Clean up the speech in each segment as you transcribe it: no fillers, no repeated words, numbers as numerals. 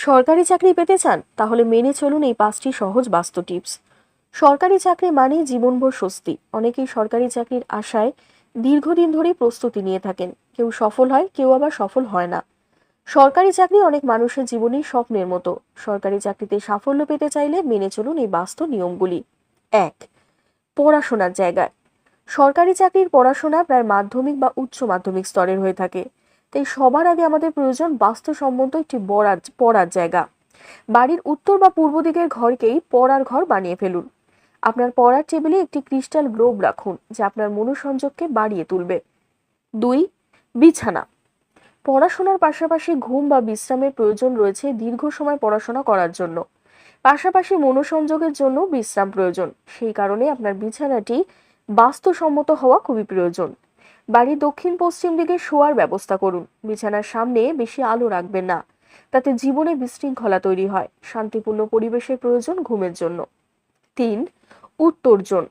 সরকারি চাকরি পেতে চান? তাহলে মেনে চলুন এই 5টি সহজ বাস্তু টিপস। সরকারি চাকরি মানেই জীবনভর স্বস্তি। অনেকেই সরকারি চাকরির আশায় দীর্ঘদিন ধরে প্রস্তুতি নিয়ে থাকেন। কেউ সফল হয়, কেউ আবার সফল হয় না। সরকারি চাকরি অনেক মানুষের জীবনের স্বপ্নের মতো। সরকারি চাকরিতে সাফল্য পেতে চাইলে মেনে চলুন এই বাস্তু নিয়মগুলি। 1. পড়াশোনার জায়গায়। সরকারি চাকরির পড়াশোনা প্রায় মাধ্যমিক বা উচ্চ মাধ্যমিক স্তরের হয়ে থাকে। তাই সবার আগে আমাদের প্রয়োজন বাস্তুসম্মত একটি পড়ার জায়গা। বাড়ির উত্তর বা পূর্ব দিকের ঘরকেই পড়ার ঘর বানিয়ে ফেলুন। আপনার পড়ার টেবিলে একটি ক্রিস্টাল গ্লোব রাখুন, যা আপনার মনোসংযোগকে বাড়িয়ে তুলবে। 2. বিছানা। পড়াশোনার পাশাপাশি ঘুম বা বিশ্রামের প্রয়োজন রয়েছে দীর্ঘ সময় পড়াশোনা করার জন্য। পাশাপাশি মনোসংযোগের জন্য বিশ্রাম প্রয়োজন। সেই কারণে আপনার বিছানাটি বাস্তুসম্মত হওয়া খুবই প্রয়োজন। বাড়ির দক্ষিণ পশ্চিম দিকে শোয়ার ব্যবস্থা করুন। বিছানার সামনে বেশি আলো রাখবেন না, তাতে জীবনে বিশৃঙ্খলা তৈরি হয়। শান্তিপূর্ণ পরিবেশের প্রয়োজন ঘুমের জন্য। 3. উত্তরজন।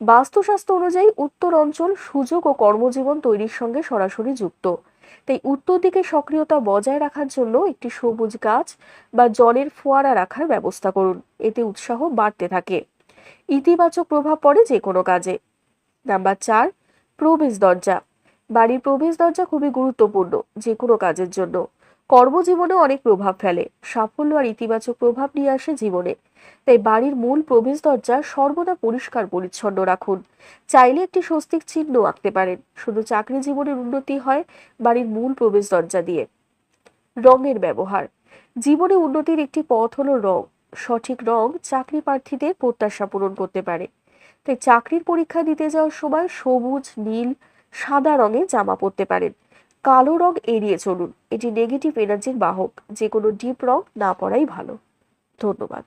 বাস্তুশাস্ত্র অনুযায়ী উত্তর অঞ্চল সুযোগ ও কর্মজীবন তৈরির সঙ্গে সরাসরি যুক্ত। তাই উত্তর দিকে সক্রিয়তা বজায় রাখার জন্য একটি সবুজ গাছ বা জলের ফোয়ারা রাখার ব্যবস্থা করুন। এতে উৎসাহ বাড়তে থাকে। ইতিবাচক প্রভাব পড়ে যে কোনো কাজে। নাম্বার 4. প্রবেশ দরজা। বাড়ির প্রবেশ দরজা খুবই গুরুত্বপূর্ণ যে কোনো কাজের জন্য। কর্মজীবনে অনেক প্রভাব ফেলে, সাফল্য আর ইতিবাচক প্রভাব নিয়ে আসে জীবনে। তাই বাড়ির মূল প্রবেশ দরজা সর্বদা পরিষ্কার পরিচ্ছন্ন রাখুন। চাইলে একটি স্বস্তিক চিহ্ন আঁকতে পারেন। শুধু চাকরি জীবনের উন্নতি হয় বাড়ির মূল প্রবেশ দরজা দিয়ে। রঙের ব্যবহার। জীবনে উন্নতির একটি পথ হলো রং। সঠিক রং চাকরি প্রার্থীদের প্রত্যাশা পূরণ করতে পারে। তাই চাকরির পরীক্ষা দিতে যাওয়ার সময় সবুজ, নীল, সাদা রঙের জামা পরতে পারেন। কালো রং এড়িয়ে চলুন, এটি নেগেটিভ এনার্জির বাহক। যে কোনো ডিপ রং না পরাই ভালো। ধন্যবাদ।